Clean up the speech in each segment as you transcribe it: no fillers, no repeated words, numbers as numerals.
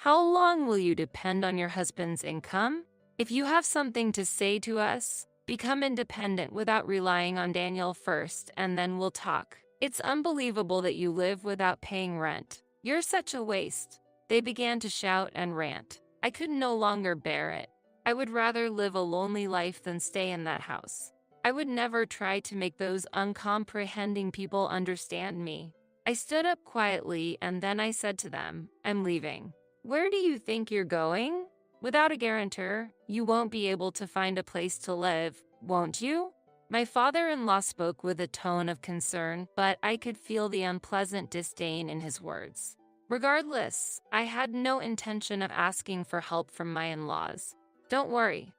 How long will you depend on your husband's income? If you have something to say to us, become independent without relying on Daniel first, and then we'll talk. It's unbelievable that you live without paying rent. You're such a waste. They began to shout and rant. I could no longer bear it. I would rather live a lonely life than stay in that house. I would never try to make those uncomprehending people understand me. I stood up quietly and then I said to them, I'm leaving. Where do you think you're going? Without a guarantor, you won't be able to find a place to live, won't you? My father-in-law spoke with a tone of concern, but I could feel the unpleasant disdain in his words. Regardless, I had no intention of asking for help from my in-laws. Don't worry.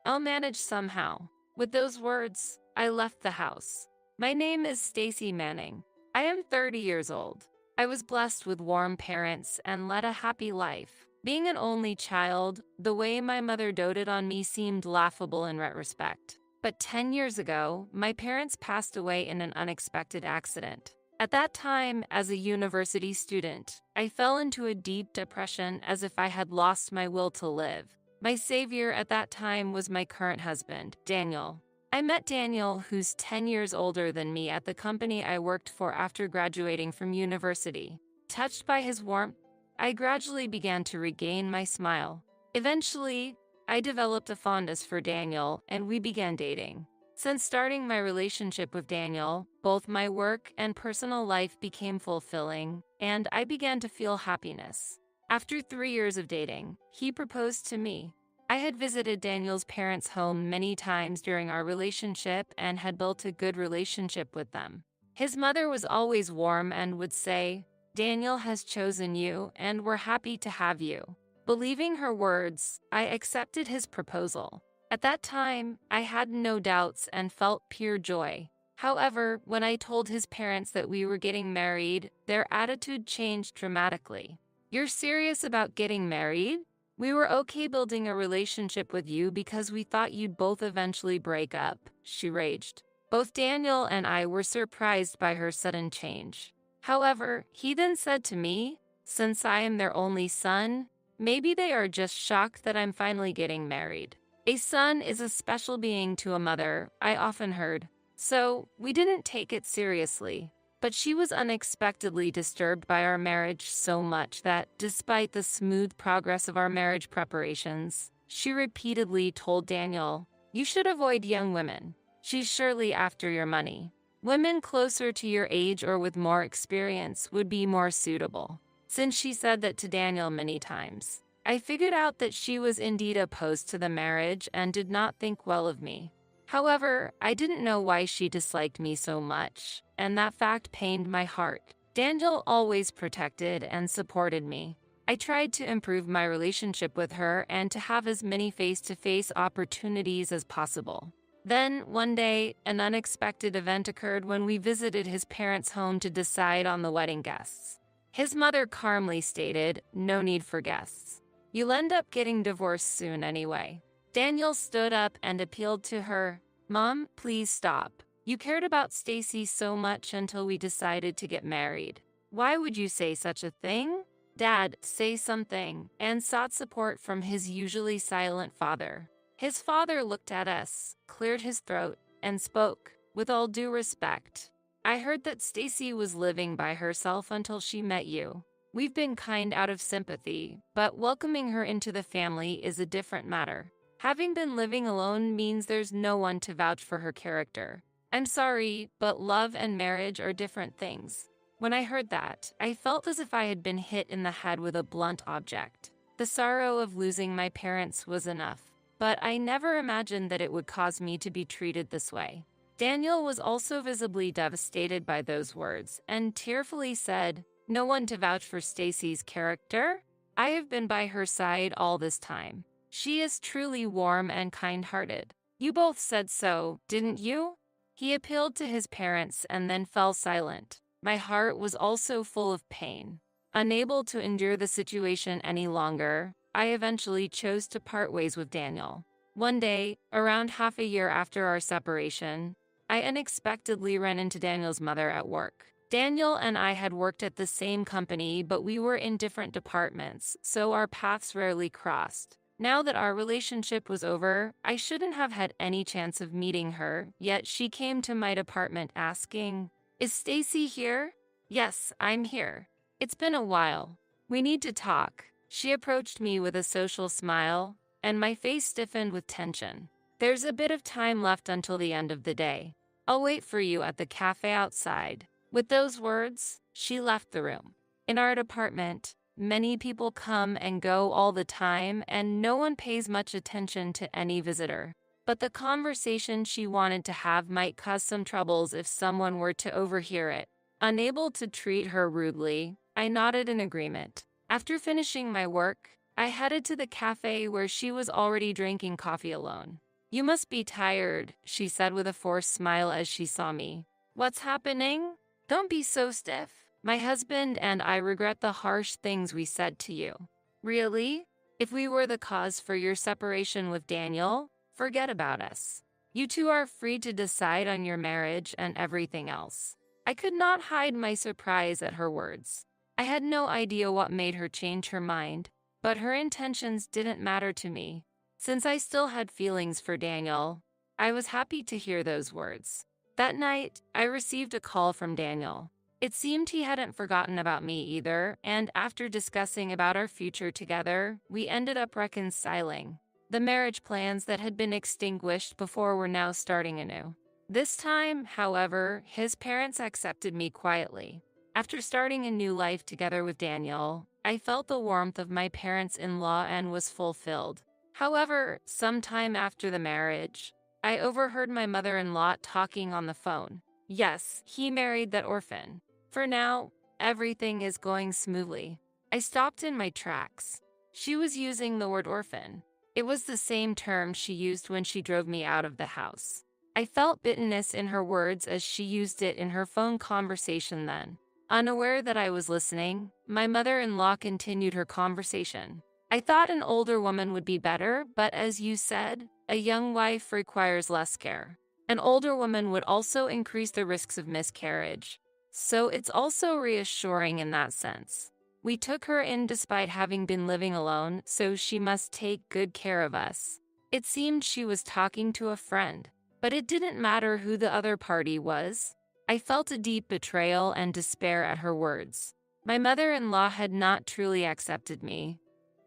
I'll manage somehow. With those words, I left the house. My name is Stacy Manning. I am 30 years old. I was blessed with warm parents and led a happy life. Being an only child, the way my mother doted on me seemed laughable in retrospect. But 10 years ago, my parents passed away in an unexpected accident. At that time, as a university student, I fell into a deep depression as if I had lost my will to live. My savior at that time was my current husband, Daniel. I met Daniel, who's 10 years older than me, at the company I worked for after graduating from university. Touched by his warmth, I gradually began to regain my smile. Eventually, I developed a fondness for Daniel and we began dating. Since starting my relationship with Daniel, both my work and personal life became fulfilling, and I began to feel happiness. After 3 years of dating, he proposed to me. I had visited Daniel's parents' home many times during our relationship and had built a good relationship with them. His mother was always warm and would say, Daniel has chosen you and we're happy to have you. Believing her words, I accepted his proposal. At that time, I had no doubts and felt pure joy. However, when I told his parents that we were getting married, their attitude changed dramatically. You're serious about getting married? We were okay building a relationship with you because we thought you'd both eventually break up, she raged. Both Daniel and I were surprised by her sudden change. However, he then said to me, since I am their only son, maybe they are just shocked that I'm finally getting married. A son is a special being to a mother, I often heard. So, we didn't take it seriously. But she was unexpectedly disturbed by our marriage so much that, despite the smooth progress of our marriage preparations, she repeatedly told Daniel, you should avoid young women. She's surely after your money. Women closer to your age or with more experience would be more suitable. Since she said that to Daniel many times, I figured out that she was indeed opposed to the marriage and did not think well of me. However, I didn't know why she disliked me so much, and that fact pained my heart. Daniel always protected and supported me. I tried to improve my relationship with her and to have as many face-to-face opportunities as possible. Then, one day, an unexpected event occurred when we visited his parents' home to decide on the wedding guests. His mother calmly stated, no need for guests. You'll end up getting divorced soon anyway. Daniel stood up and appealed to her, Mom, please stop. You cared about Stacy so much until we decided to get married. Why would you say such a thing? Dad, say something, and sought support from his usually silent father. His father looked at us, cleared his throat, and spoke, with all due respect. I heard that Stacy was living by herself until she met you. We've been kind out of sympathy, but welcoming her into the family is a different matter. Having been living alone means there's no one to vouch for her character. I'm sorry, but love and marriage are different things. When I heard that, I felt as if I had been hit in the head with a blunt object. The sorrow of losing my parents was enough, but I never imagined that it would cause me to be treated this way. Daniel was also visibly devastated by those words and tearfully said, no one to vouch for Stacy's character? I have been by her side all this time. She is truly warm and kind-hearted. You both said so, didn't you? He appealed to his parents and then fell silent. My heart was also full of pain. Unable to endure the situation any longer, I eventually chose to part ways with Daniel. One day, around half a year after our separation, I unexpectedly ran into Daniel's mother at work. Daniel and I had worked at the same company, but we were in different departments, so our paths rarely crossed. Now that our relationship was over, I shouldn't have had any chance of meeting her, yet she came to my department asking, "Is Stacy here?" "Yes, I'm here. It's been a while. We need to talk." She approached me with a social smile, and my face stiffened with tension. "There's a bit of time left until the end of the day. I'll wait for you at the cafe outside." With those words, she left the room. In our department, many people come and go all the time, and no one pays much attention to any visitor. But the conversation she wanted to have might cause some troubles if someone were to overhear it. Unable to treat her rudely, I nodded in agreement. After finishing my work, I headed to the cafe where she was already drinking coffee alone. "You must be tired," she said with a forced smile as she saw me. "What's happening? Don't be so stiff. My husband and I regret the harsh things we said to you." "Really? If we were the cause for your separation with Daniel, forget about us. You two are free to decide on your marriage and everything else." I could not hide my surprise at her words. I had no idea what made her change her mind, but her intentions didn't matter to me. Since I still had feelings for Daniel, I was happy to hear those words. That night, I received a call from Daniel. It seemed he hadn't forgotten about me either, and after discussing about our future together, we ended up reconciling. The marriage plans that had been extinguished before were now starting anew. This time, however, his parents accepted me quietly. After starting a new life together with Daniel, I felt the warmth of my parents-in-law and was fulfilled. However, sometime after the marriage, I overheard my mother-in-law talking on the phone. Yes, he married that orphan. For now, everything is going smoothly. I stopped in my tracks. She was using the word orphan. It was the same term she used when she drove me out of the house. I felt bitterness in her words as she used it in her phone conversation then. Unaware that I was listening, my mother-in-law continued her conversation. "I thought an older woman would be better, but as you said, a young wife requires less care. An older woman would also increase the risks of miscarriage. So it's also reassuring in that sense. We took her in despite having been living alone, so she must take good care of us." It seemed she was talking to a friend, but it didn't matter who the other party was. I felt a deep betrayal and despair at her words. My mother-in-law had not truly accepted me.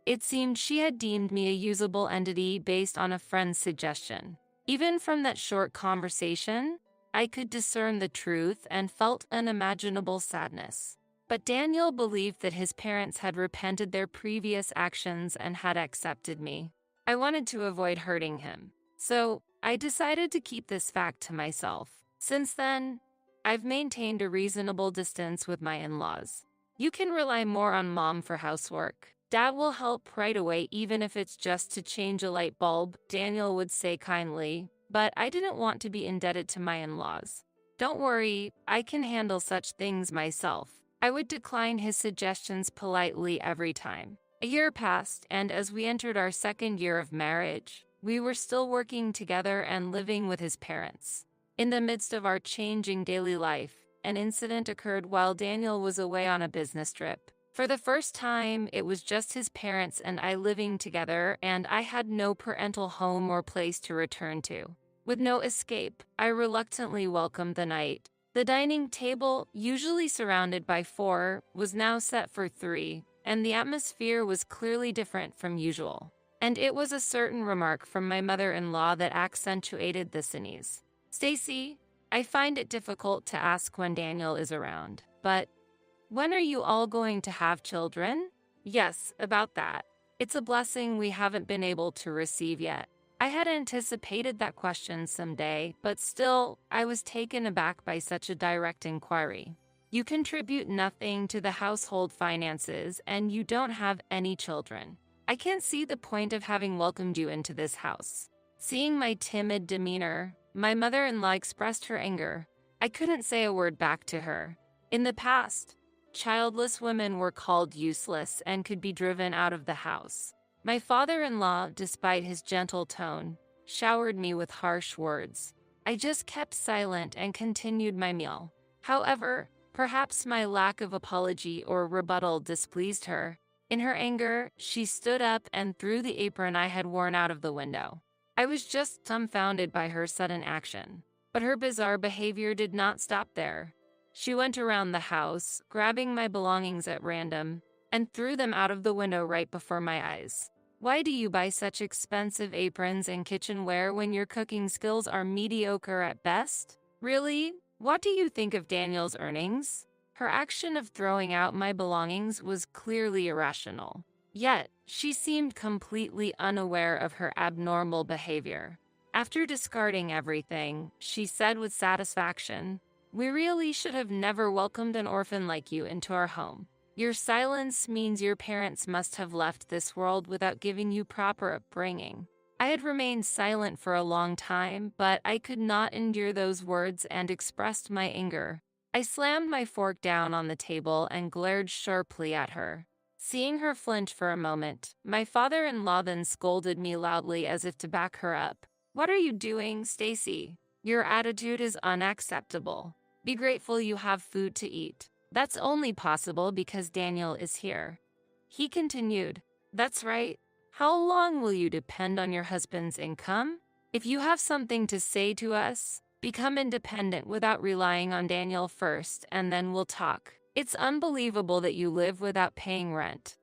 It seemed she had deemed me a usable entity based on a friend's suggestion. Even from that short conversation, I could discern the truth and felt unimaginable sadness. But Daniel believed that his parents had repented their previous actions and had accepted me. I wanted to avoid hurting him, so I decided to keep this fact to myself. Since then, I've maintained a reasonable distance with my in-laws. You can rely more on Mom for housework. Dad will help right away even if it's just to change a light bulb, Daniel would say kindly, but I didn't want to be indebted to my in-laws. "Don't worry, I can handle such things myself." I would decline his suggestions politely every time. A year passed, and as we entered our second year of marriage, we were still working together and living with his parents. In the midst of our changing daily life, an incident occurred while Daniel was away on a business trip. For the first time, it was just his parents and I living together, and I had no parental home or place to return to. With no escape, I reluctantly welcomed the night. The dining table, usually surrounded by 4, was now set for 3, and the atmosphere was clearly different from usual. And it was a certain remark from my mother-in-law that accentuated this unease. "Stacy, I find it difficult to ask when Daniel is around, but when are you all going to have children?" "Yes, about that. It's a blessing we haven't been able to receive yet." I had anticipated that question someday, but still, I was taken aback by such a direct inquiry. "You contribute nothing to the household finances, and you don't have any children. I can't see the point of having welcomed you into this house." Seeing my timid demeanor, my mother-in-law expressed her anger. I couldn't say a word back to her. In the past, childless women were called useless and could be driven out of the house. My father-in-law, despite his gentle tone, showered me with harsh words. I just kept silent and continued my meal. However, Perhaps my lack of apology or rebuttal displeased her. In her anger, she stood up and threw the apron I had worn out of the window. I was just dumbfounded by her sudden action. But her bizarre behavior did not stop there. She went around the house, grabbing my belongings at random, and threw them out of the window right before my eyes. Why do you buy such expensive aprons and kitchenware when your cooking skills are mediocre at best? Really? What do you think of Daniel's earnings? Her action of throwing out my belongings was clearly irrational. Yet, she seemed completely unaware of her abnormal behavior. After discarding everything, she said with satisfaction, "We really should have never welcomed an orphan like you into our home. Your silence means your parents must have left this world without giving you proper upbringing." I had remained silent for a long time, but I could not endure those words and expressed my anger. I slammed my fork down on the table and glared sharply at her. Seeing her flinch for a moment, my father-in-law then scolded me loudly as if to back her up. "What are you doing, Stacy? Your attitude is unacceptable. Be grateful you have food to eat. That's only possible because Daniel is here." He continued, "That's right. How long will you depend on your husband's income? If you have something to say to us, become independent without relying on Daniel first, and then we'll talk. It's unbelievable that you live without paying rent.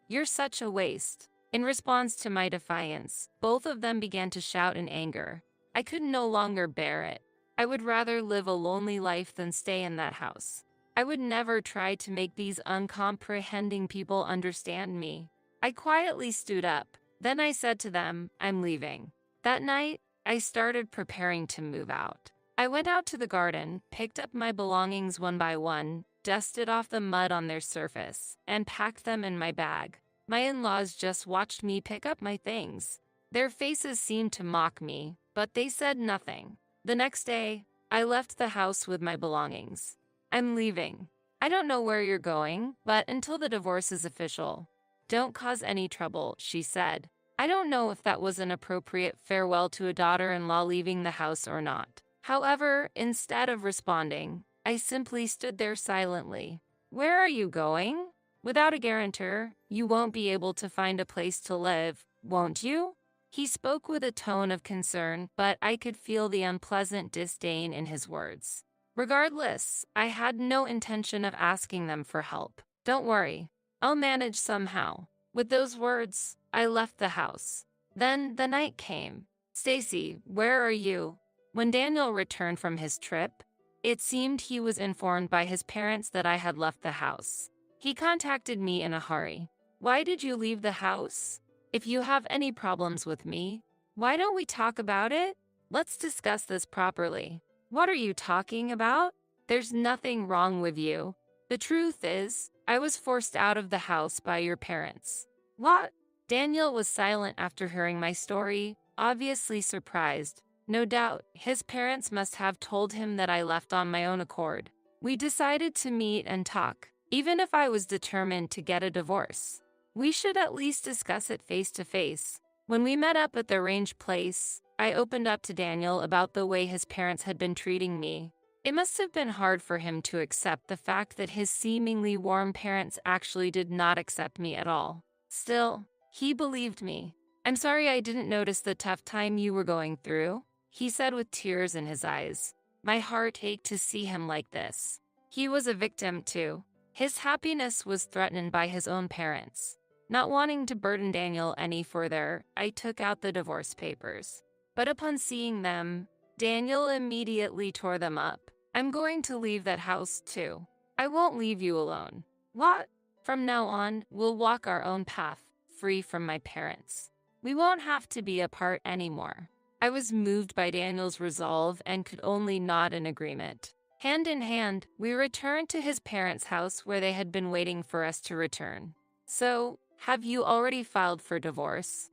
You're such a waste." In response to my defiance, both of them began to shout in anger. I could no longer bear it. I would rather live a lonely life than stay in that house. I would never try to make these uncomprehending people understand me. I quietly stood up. Then I said to them, "I'm leaving." That night, I started preparing to move out. I went out to the garden, picked up my belongings one by one, dusted off the mud on their surface, and packed them in my bag. My in-laws just watched me pick up my things. Their faces seemed to mock me, but they said nothing. The next day, I left the house with my belongings. "I'm leaving. I don't know where you're going, but until the divorce is official, don't cause any trouble," she said. I don't know if that was an appropriate farewell to a daughter-in-law leaving the house or not. However, instead of responding, I simply stood there silently. "Where are you going? Without a guarantor, you won't be able to find a place to live, won't you?" He spoke with a tone of concern, but I could feel the unpleasant disdain in his words. Regardless, I had no intention of asking them for help. "Don't worry, I'll manage somehow." With those words, I left the house. Then the night came. "Stacy, where are you?" When Daniel returned from his trip, it seemed he was informed by his parents that I had left the house. He contacted me in a hurry. "Why did you leave the house? If you have any problems with me, why don't we talk about it? Let's discuss this properly." "What are you talking about? There's nothing wrong with you. The truth is, I was forced out of the house by your parents." "What?" Daniel was silent after hearing my story, obviously surprised. No doubt, his parents must have told him that I left on my own accord. We decided to meet and talk, even if I was determined to get a divorce. We should at least discuss it face to face. When we met up at the range place, I opened up to Daniel about the way his parents had been treating me. It must have been hard for him to accept the fact that his seemingly warm parents actually did not accept me at all. Still, he believed me. "I'm sorry I didn't notice the tough time you were going through," he said with tears in his eyes. My heart ached to see him like this. He was a victim too. His happiness was threatened by his own parents. Not wanting to burden Daniel any further, I took out the divorce papers. But upon seeing them, Daniel immediately tore them up. "I'm going to leave that house too. I won't leave you alone." "What?" "From now on, we'll walk our own path, free from my parents. We won't have to be apart anymore." I was moved by Daniel's resolve and could only nod in agreement. Hand in hand, we returned to his parents' house where they had been waiting for us to return. "So, have you already filed for divorce?"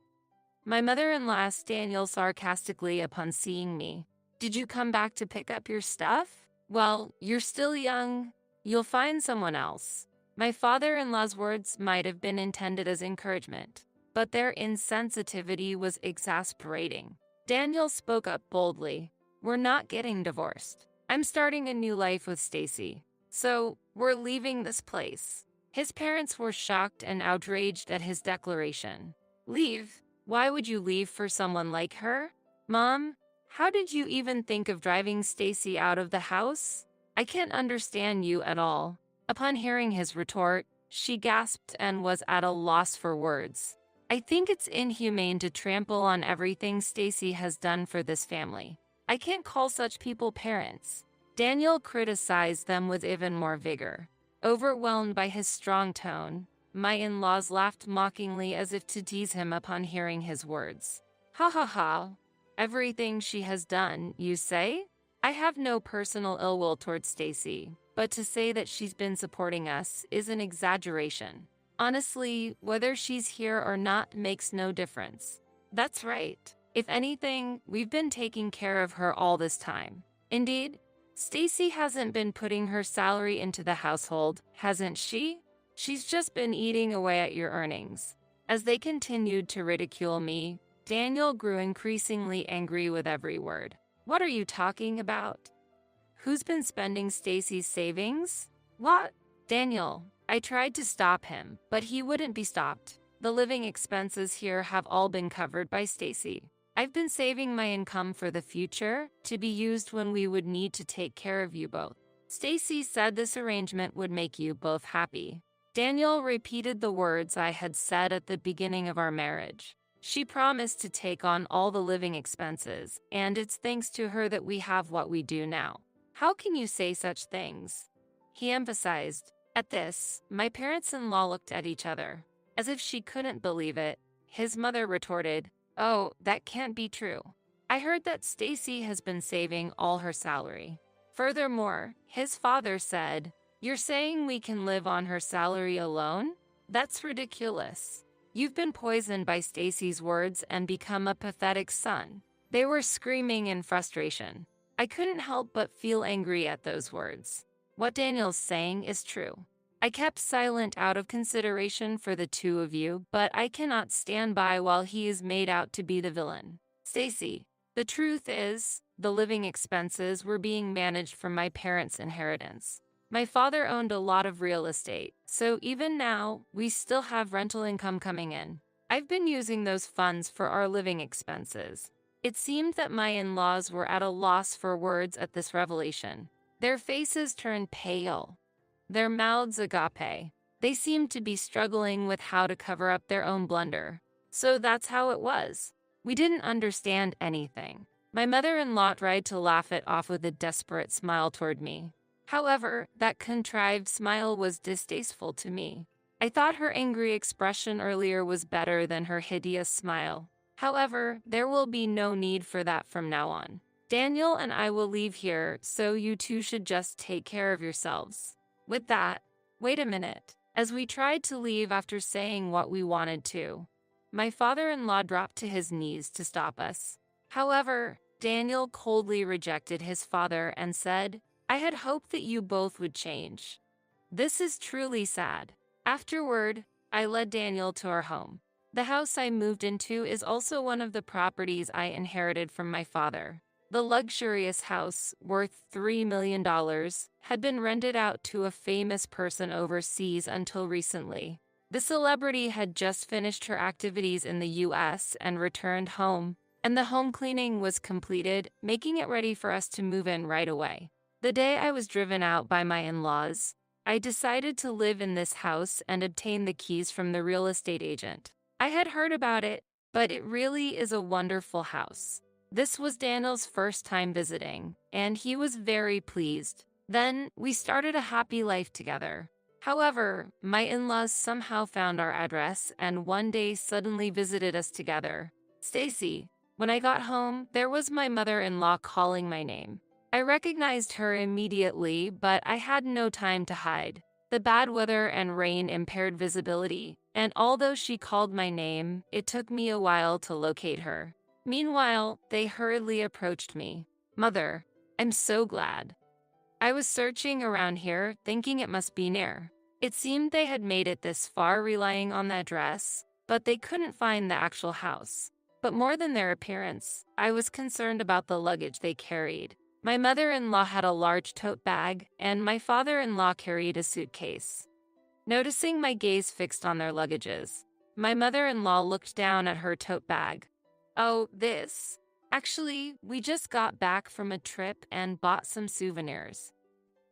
My mother-in-law asked Daniel sarcastically upon seeing me. "Did you come back to pick up your stuff? Well, you're still young. You'll find someone else." My father-in-law's words might have been intended as encouragement, but their insensitivity was exasperating. Daniel spoke up boldly. "We're not getting divorced. I'm starting a new life with Stacy. So, we're leaving this place. His parents were shocked and outraged at his declaration. Leave? Why would you leave for someone like her? Mom, how did you even think of driving Stacy out of the house? I can't understand you at all. Upon hearing his retort, she gasped and was at a loss for words. I think it's inhumane to trample on everything Stacy has done for this family. I can't call such people parents. Daniel criticized them with even more vigor. Overwhelmed by his strong tone, my in-laws laughed mockingly as if to tease him upon hearing his words. Ha ha ha. Everything she has done, you say? I have no personal ill will towards Stacy, but to say that she's been supporting us is an exaggeration. Honestly, whether she's here or not makes no difference. That's right. If anything, we've been taking care of her all this time. Indeed, Stacy hasn't been putting her salary into the household, hasn't she? She's just been eating away at your earnings. As they continued to ridicule me, Daniel grew increasingly angry with every word. What are you talking about? Who's been spending Stacy's savings? What? Daniel, I tried to stop him, but he wouldn't be stopped. The living expenses here have all been covered by Stacy. I've been saving my income for the future to be used when we would need to take care of you both. Stacy said this arrangement would make you both happy. Daniel repeated the words I had said at the beginning of our marriage. She promised to take on all the living expenses, and it's thanks to her that we have what we do now. How can you say such things? He emphasized. At this, my parents-in-law looked at each other. As if she couldn't believe it, his mother retorted, Oh, that can't be true. I heard that Stacy has been saving all her salary. Furthermore, his father said, You're saying we can live on her salary alone? That's ridiculous. You've been poisoned by Stacy's words and become a pathetic son. They were screaming in frustration. I couldn't help but feel angry at those words. What Daniel's saying is true. I kept silent out of consideration for the two of you, but I cannot stand by while he is made out to be the villain. Stacy, the truth is, the living expenses were being managed from my parents' inheritance. My father owned a lot of real estate, so even now, we still have rental income coming in. I've been using those funds for our living expenses. It seemed that my in-laws were at a loss for words at this revelation. Their faces turned pale. Their mouths agape. They seemed to be struggling with how to cover up their own blunder. So that's how it was. We didn't understand anything. My mother-in-law tried to laugh it off with a desperate smile toward me. However, that contrived smile was distasteful to me. I thought her angry expression earlier was better than her hideous smile. However, there will be no need for that from now on. Daniel and I will leave here, so you two should just take care of yourselves. With that, wait a minute. As we tried to leave after saying what we wanted to, my father-in-law dropped to his knees to stop us. However, Daniel coldly rejected his father and said, I had hoped that you both would change. This is truly sad. Afterward, I led Daniel to our home. The house I moved into is also one of the properties I inherited from my father. The luxurious house, worth $3 million, had been rented out to a famous person overseas until recently. The celebrity had just finished her activities in the US and returned home, and the home cleaning was completed, making it ready for us to move in right away. The day I was driven out by my in-laws, I decided to live in this house and obtain the keys from the real estate agent. I had heard about it, but it really is a wonderful house. This was Daniel's first time visiting, and he was very pleased. Then, we started a happy life together. However, my in-laws somehow found our address and one day suddenly visited us together. Stacy, when I got home, there was my mother-in-law calling my name. I recognized her immediately, but I had no time to hide. The bad weather and rain impaired visibility, and although she called my name, it took me a while to locate her. Meanwhile, they hurriedly approached me. Mother, I'm so glad. I was searching around here, thinking it must be near. It seemed they had made it this far relying on the address, but they couldn't find the actual house. But more than their appearance, I was concerned about the luggage they carried. My mother-in-law had a large tote bag, and my father-in-law carried a suitcase. Noticing my gaze fixed on their luggages, my mother-in-law looked down at her tote bag. "Oh, this? Actually, we just got back from a trip and bought some souvenirs."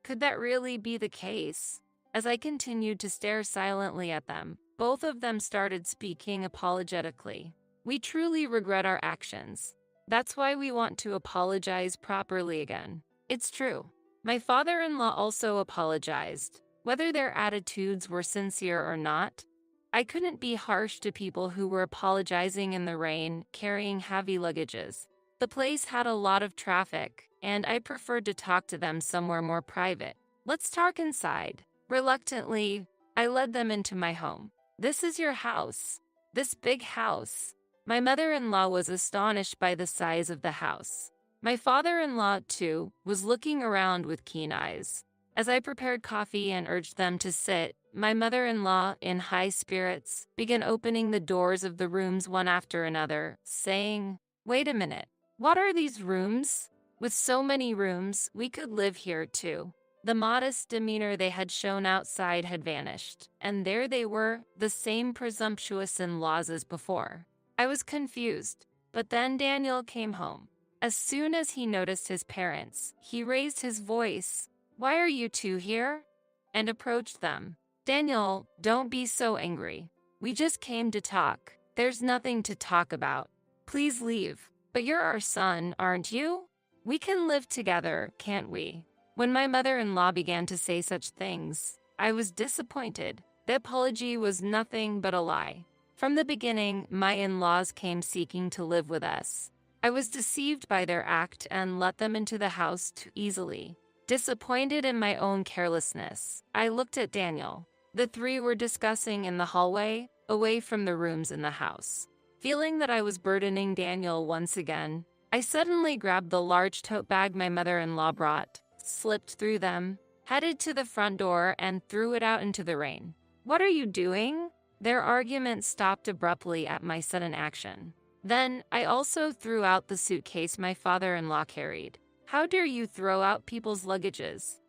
Could that really be the case? As I continued to stare silently at them, both of them started speaking apologetically. "We truly regret our actions. That's why we want to apologize properly again." It's true. My father-in-law also apologized. Whether their attitudes were sincere or not, I couldn't be harsh to people who were apologizing in the rain, carrying heavy luggages. The place had a lot of traffic, and I preferred to talk to them somewhere more private. "Let's talk inside." Reluctantly, I led them into my home. "This is your house. This big house." My mother-in-law was astonished by the size of the house. My father-in-law, too, was looking around with keen eyes. As I prepared coffee and urged them to sit, my mother-in-law, in high spirits, began opening the doors of the rooms one after another, saying, "Wait a minute. What are these rooms? With so many rooms, we could live here too." The modest demeanor they had shown outside had vanished, and there they were, the same presumptuous in-laws as before. I was confused, but then Daniel came home. As soon as he noticed his parents, he raised his voice. "Why are you two here?" and approached them. "Daniel, don't be so angry. We just came to talk. There's nothing to talk about. Please leave." "But you're our son, aren't you? We can live together, can't we?" When my mother-in-law began to say such things, I was disappointed. The apology was nothing but a lie. From the beginning, my in-laws came seeking to live with us. I was deceived by their act and let them into the house too easily. Disappointed in my own carelessness, I looked at Daniel. The three were discussing in the hallway, away from the rooms in the house. Feeling that I was burdening Daniel once again, I suddenly grabbed the large tote bag my mother-in-law brought, slipped through them, headed to the front door, and threw it out into the rain. "What are you doing?" Their argument stopped abruptly at my sudden action. Then, I also threw out the suitcase my father-in-law carried. "How dare you throw out people's luggages?"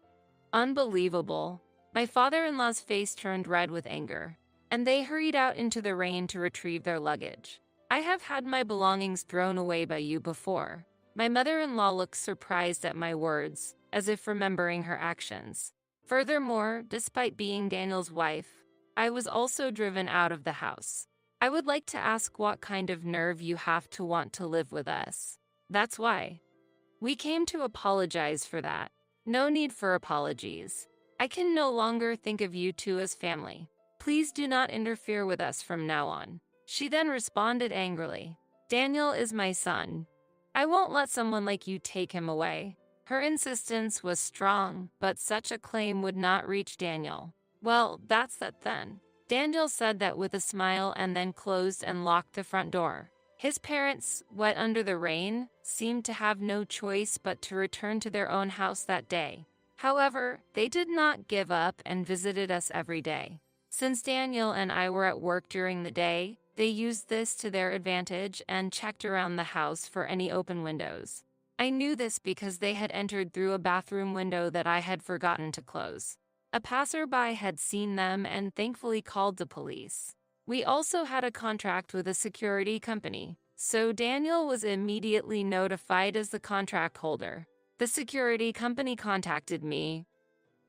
Unbelievable. My father-in-law's face turned red with anger, and they hurried out into the rain to retrieve their luggage. "I have had my belongings thrown away by you before." My mother-in-law looked surprised at my words, as if remembering her actions. Furthermore, despite being Daniel's wife, I was also driven out of the house. "I would like to ask what kind of nerve you have to want to live with us." "That's why. We came to apologize for that." "No need for apologies. I can no longer think of you two as family. Please do not interfere with us from now on." She then responded angrily. "Daniel is my son. I won't let someone like you take him away." Her insistence was strong, but such a claim would not reach Daniel. "Well, that's that then." Daniel said that with a smile and then closed and locked the front door. His parents, wet under the rain, seemed to have no choice but to return to their own house that day. However, they did not give up and visited us every day. Since Daniel and I were at work during the day, they used this to their advantage and checked around the house for any open windows. I knew this because they had entered through a bathroom window that I had forgotten to close. A passerby had seen them and thankfully called the police. We also had a contract with a security company, so Daniel was immediately notified as the contract holder. The security company contacted me.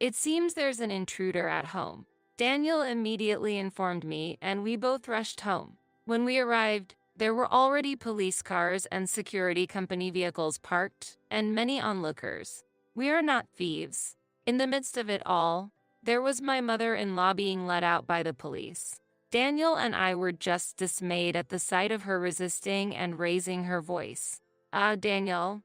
"It seems there's an intruder at home." Daniel immediately informed me, and we both rushed home. When we arrived, there were already police cars and security company vehicles parked, and many onlookers. We are not thieves. In the midst of it all, there was my mother-in-law being let out by the police. Daniel and I were just dismayed at the sight of her resisting and raising her voice. Daniel,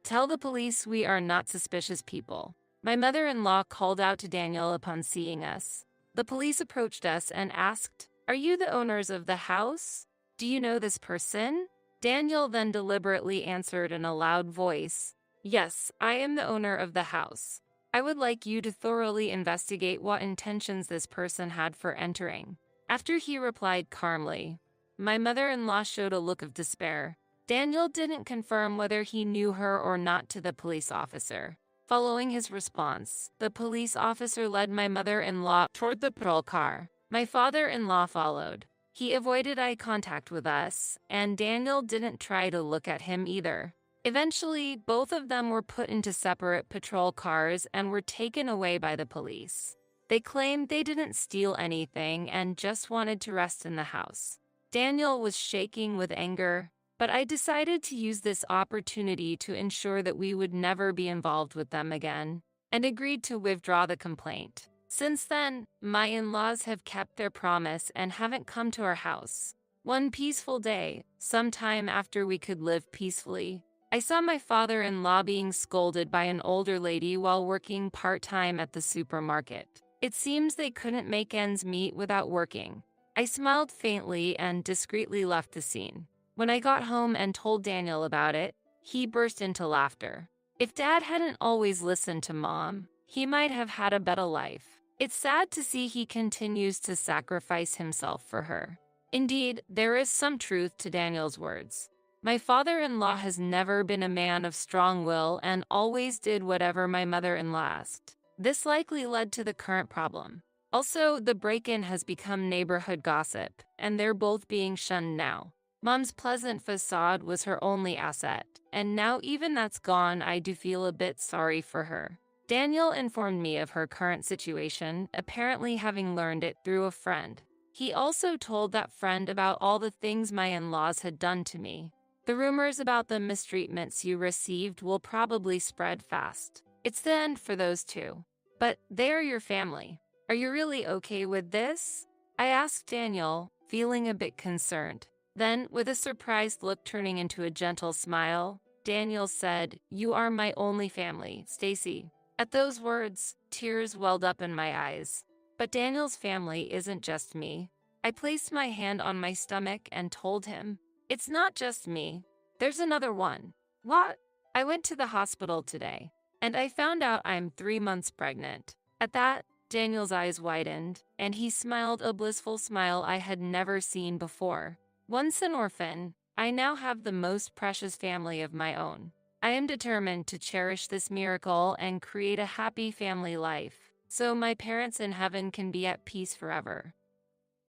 tell the police we are not suspicious people." My mother-in-law called out to Daniel upon seeing us. The police approached us and asked, "Are you the owners of the house? Do you know this person?" Daniel then deliberately answered in a loud voice, "Yes, I am the owner of the house. I would like you to thoroughly investigate what intentions this person had for entering." After he replied calmly, my mother-in-law showed a look of despair. Daniel didn't confirm whether he knew her or not to the police officer. Following his response, the police officer led my mother-in-law toward the patrol car. My father-in-law followed. He avoided eye contact with us, and Daniel didn't try to look at him either. Eventually, both of them were put into separate patrol cars and were taken away by the police. They claimed they didn't steal anything and just wanted to rest in the house. Daniel was shaking with anger, but I decided to use this opportunity to ensure that we would never be involved with them again, and agreed to withdraw the complaint. Since then, my in-laws have kept their promise and haven't come to our house. One peaceful day, sometime after we could live peacefully, I saw my father-in-law being scolded by an older lady while working part-time at the supermarket. It seems they couldn't make ends meet without working. I smiled faintly and discreetly left the scene. When I got home and told Daniel about it, he burst into laughter. If Dad hadn't always listened to Mom, he might have had a better life. It's sad to see he continues to sacrifice himself for her. Indeed, there is some truth to Daniel's words. My father-in-law has never been a man of strong will and always did whatever my mother-in-law asked. This likely led to the current problem. Also, the break-in has become neighborhood gossip, and they're both being shunned now. Mom's pleasant facade was her only asset, and now even that's gone, I do feel a bit sorry for her. Daniel informed me of her current situation, apparently having learned it through a friend. He also told that friend about all the things my in-laws had done to me. The rumors about the mistreatments you received will probably spread fast. It's the end for those two. But they are your family. Are you really okay with this? I asked Daniel, feeling a bit concerned. Then, with a surprised look turning into a gentle smile, Daniel said, "You are my only family, Stacy." At those words, tears welled up in my eyes. But Daniel's family isn't just me. I placed my hand on my stomach and told him, "It's not just me. There's another one." "What?" "I went to the hospital today, and I found out I'm 3 months pregnant." At that, Daniel's eyes widened, and he smiled a blissful smile I had never seen before. Once an orphan, I now have the most precious family of my own. I am determined to cherish this miracle and create a happy family life, so my parents in heaven can be at peace forever.